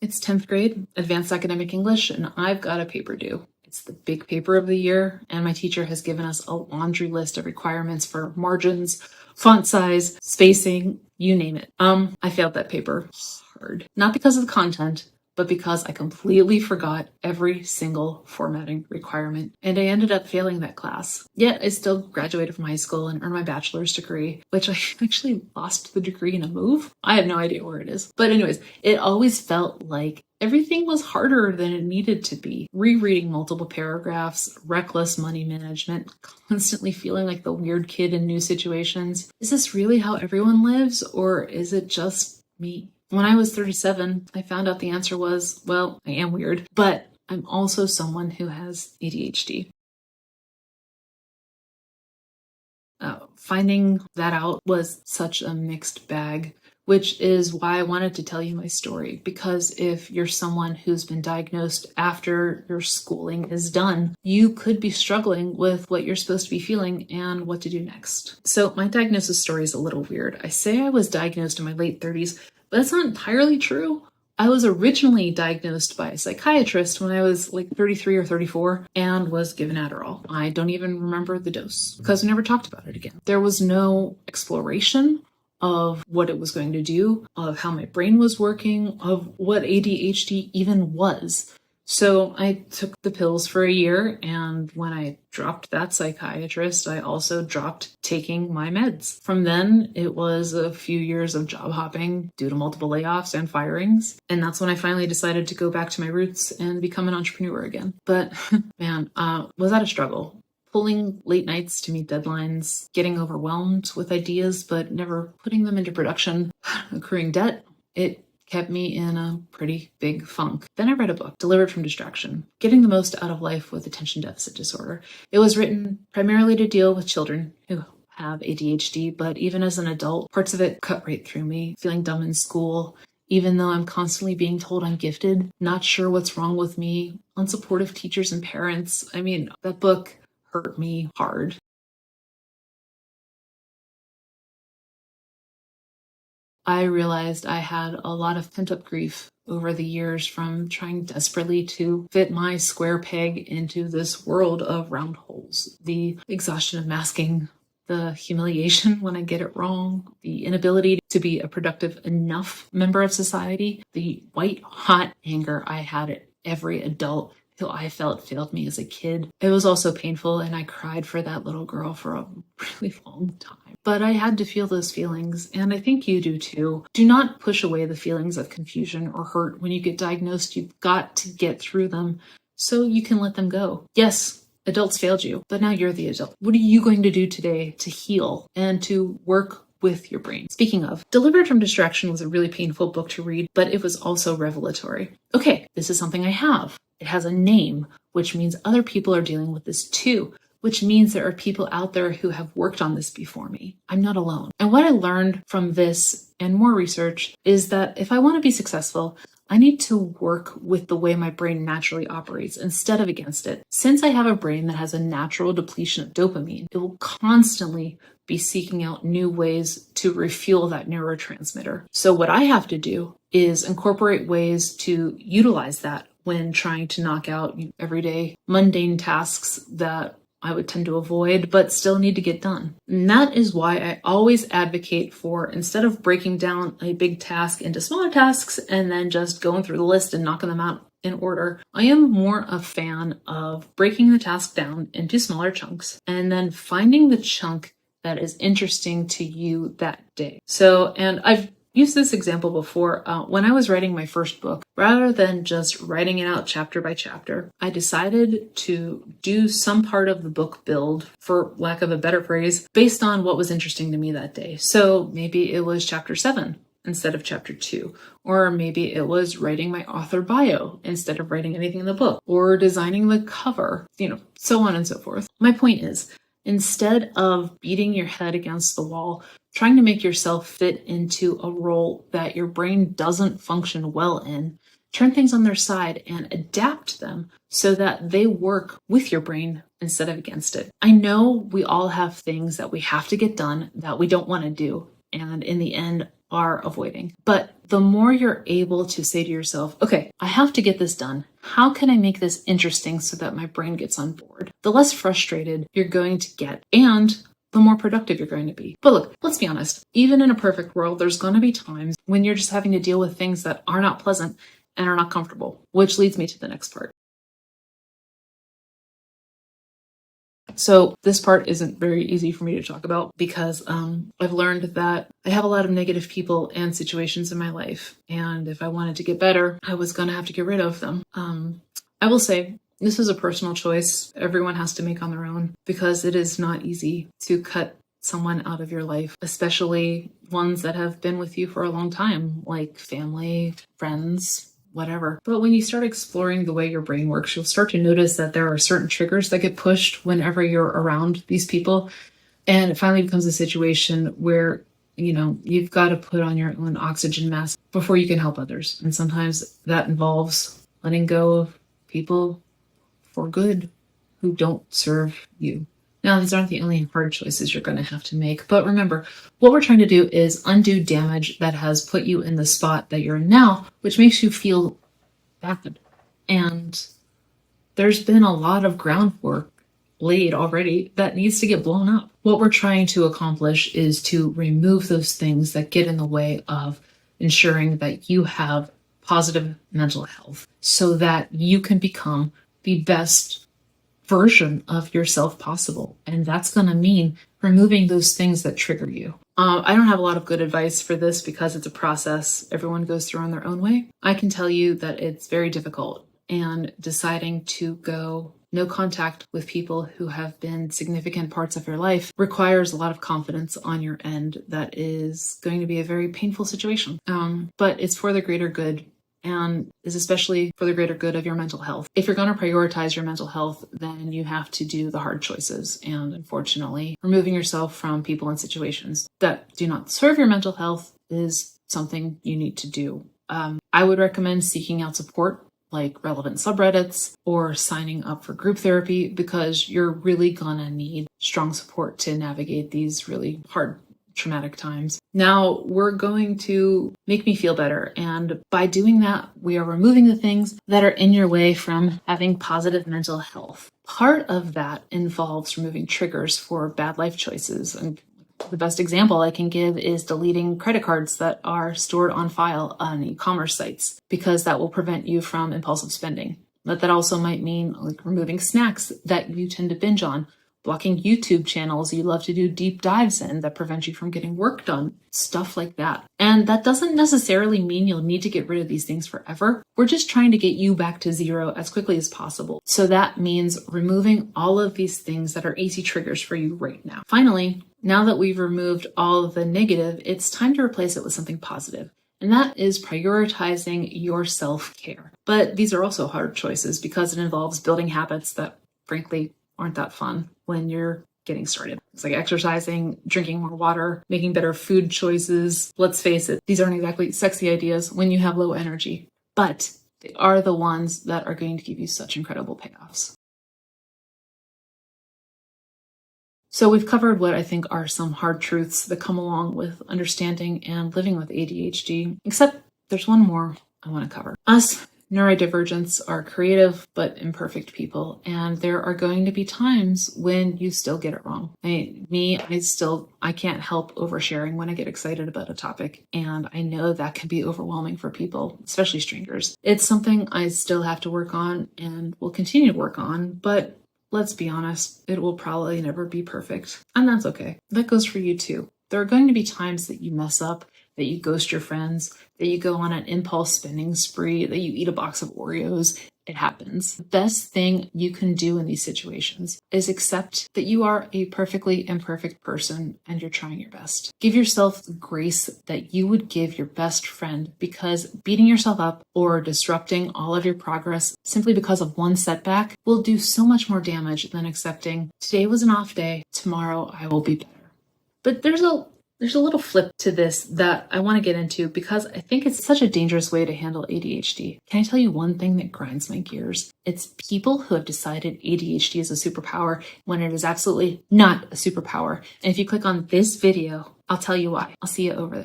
It's 10th grade, advanced academic English, and I've got a paper due. It's the big paper of the year, and my teacher has given us a laundry list of requirements for margins, font size, spacing, you name it. I failed that paper hard. Not because of the content, but because I completely forgot every single formatting requirement, and I ended up failing that class. Yet I still graduated from high school and earned my bachelor's degree, which I actually lost the degree in a move. I have no idea where it is. But anyways, it always felt like everything was harder than it needed to be. Rereading multiple paragraphs, reckless money management, constantly feeling like the weird kid in new situations. Is this really how everyone lives, or is it just me? When I was 37, I found out the answer was, well, I am weird, but I'm also someone who has ADHD. Finding that out was such a mixed bag, which is why I wanted to tell you my story. Because if you're someone who's been diagnosed after your schooling is done, you could be struggling with what you're supposed to be feeling and what to do next. So my diagnosis story is a little weird. I say I was diagnosed in my late 30s, but that's not entirely true. I was originally diagnosed by a psychiatrist when I was like 33 or 34 and was given Adderall. I don't even remember the dose because we never talked about it again. There was no exploration of what it was going to do, of how my brain was working, of what ADHD even was. So I took the pills for a year, and when I dropped that psychiatrist, I also dropped taking my meds. From then, it was a few years of job hopping due to multiple layoffs and firings, and that's when I finally decided to go back to my roots and become an entrepreneur again. But man, was that a struggle? Pulling late nights to meet deadlines, getting overwhelmed with ideas but never putting them into production, accruing debt. It kept me in a pretty big funk. Then I read a book, Delivered from Distraction, Getting the Most Out of Life with Attention Deficit Disorder. It was written primarily to deal with children who have ADHD, but even as an adult, parts of it cut right through me, feeling dumb in school, even though I'm constantly being told I'm gifted, not sure what's wrong with me, unsupportive teachers and parents. I mean, that book hurt me hard. I realized I had a lot of pent-up grief over the years from trying desperately to fit my square peg into this world of round holes. The exhaustion of masking, the humiliation when I get it wrong, the inability to be a productive enough member of society, the white-hot anger I had at every adult who I felt failed me as a kid. It was also painful, and I cried for that little girl for a really long time. But I had to feel those feelings, and I think you do too. Do not push away the feelings of confusion or hurt when you get diagnosed. You've got to get through them so you can let them go. Yes, adults failed you, but now you're the adult. What are you going to do today to heal and to work with your brain? Speaking of, Delivered from Distraction was a really painful book to read, but it was also revelatory. Okay, this is something I have. It has a name, which means other people are dealing with this too, which means there are people out there who have worked on this before me. I'm not alone. And what I learned from this and more research is that if I want to be successful, I need to work with the way my brain naturally operates instead of against it. Since I have a brain that has a natural depletion of dopamine, it will constantly be seeking out new ways to refuel that neurotransmitter. So what I have to do is incorporate ways to utilize that when trying to knock out everyday mundane tasks that I would tend to avoid, but still need to get done. And that is why I always advocate for, instead of breaking down a big task into smaller tasks and then just going through the list and knocking them out in order, I am more a fan of breaking the task down into smaller chunks and then finding the chunk that is interesting to you that day. So, and I've used this example before. When I was writing my first book, rather than just writing it out chapter by chapter, I decided to do some part of the book build, for lack of a better phrase, based on what was interesting to me that day. So maybe it was chapter 7 instead of chapter 2, or maybe it was writing my author bio instead of writing anything in the book, or designing the cover, so on and so forth. My point is, instead of beating your head against the wall, trying to make yourself fit into a role that your brain doesn't function well in, turn things on their side and adapt them so that they work with your brain instead of against it. I know we all have things that we have to get done that we don't want to do. and in the end are avoiding. But the more you're able to say to yourself, okay, I have to get this done. How can I make this interesting so that my brain gets on board? The less frustrated you're going to get, and the more productive you're going to be. But look, let's be honest, even in a perfect world, there's going to be times when you're just having to deal with things that are not pleasant and are not comfortable, which leads me to the next part. So this part isn't very easy for me to talk about because I've learned that I have a lot of negative people and situations in my life. And if I wanted to get better, I was going to have to get rid of them. I will say this is a personal choice everyone has to make on their own because it is not easy to cut someone out of your life, especially ones that have been with you for a long time, like family, friends, whatever. But when you start exploring the way your brain works, you'll start to notice that there are certain triggers that get pushed whenever you're around these people. And it finally becomes a situation where, you've got to put on your own oxygen mask before you can help others. And sometimes that involves letting go of people for good who don't serve you. Now, these aren't the only hard choices you're going to have to make. But remember, what we're trying to do is undo damage that has put you in the spot that you're in now, which makes you feel bad. And there's been a lot of groundwork laid already that needs to get blown up. What we're trying to accomplish is to remove those things that get in the way of ensuring that you have positive mental health so that you can become the best version of yourself possible. And that's going to mean removing those things that trigger you. I don't have a lot of good advice for this because it's a process everyone goes through in their own way. I can tell you that it's very difficult, and deciding to go no contact with people who have been significant parts of your life requires a lot of confidence on your end. That is going to be a very painful situation, but it's for the greater good and is especially for the greater good of your mental health. If you're going to prioritize your mental health, then you have to do the hard choices. And unfortunately, removing yourself from people and situations that do not serve your mental health is something you need to do. I would recommend seeking out support like relevant subreddits or signing up for group therapy because you're really gonna need strong support to navigate these really hard traumatic times. Now we're going to make me feel better. And by doing that, we are removing the things that are in your way from having positive mental health. Part of that involves removing triggers for bad life choices. And the best example I can give is deleting credit cards that are stored on file on e-commerce sites, because that will prevent you from impulsive spending. But that also might mean like removing snacks that you tend to binge on, blocking YouTube channels you love to do deep dives in that prevent you from getting work done, stuff like that. And that doesn't necessarily mean you'll need to get rid of these things forever. We're just trying to get you back to zero as quickly as possible. So that means removing all of these things that are easy triggers for you right now. Finally, now that we've removed all of the negative, it's time to replace it with something positive. And that is prioritizing your self-care. But these are also hard choices because it involves building habits that, frankly, aren't that fun when you're getting started. It's like exercising, drinking more water, making better food choices. Let's face it, these aren't exactly sexy ideas when you have low energy, but they are the ones that are going to give you such incredible payoffs. So we've covered what I think are some hard truths that come along with understanding and living with ADHD, except there's one more I want to cover. Us neurodivergents are creative but imperfect people, and there are going to be times when you still get it wrong. I can't help oversharing when I get excited about a topic, and I know that can be overwhelming for people, especially strangers. It's something I still have to work on and will continue to work on, but let's be honest, it will probably never be perfect, and that's okay. That goes for you too. There are going to be times that you mess up, that you ghost your friends, that you go on an impulse spending spree, that you eat a box of Oreos. It happens. The best thing you can do in these situations is accept that you are a perfectly imperfect person and you're trying your best. Give yourself the grace that you would give your best friend, because beating yourself up or disrupting all of your progress simply because of one setback will do so much more damage than accepting today was an off day, tomorrow I will be better. But there's a little flip to this that I want to get into because I think it's such a dangerous way to handle ADHD. Can I tell you one thing that grinds my gears? It's people who have decided ADHD is a superpower when it is absolutely not a superpower. And if you click on this video I'll tell you why. I'll see you over there.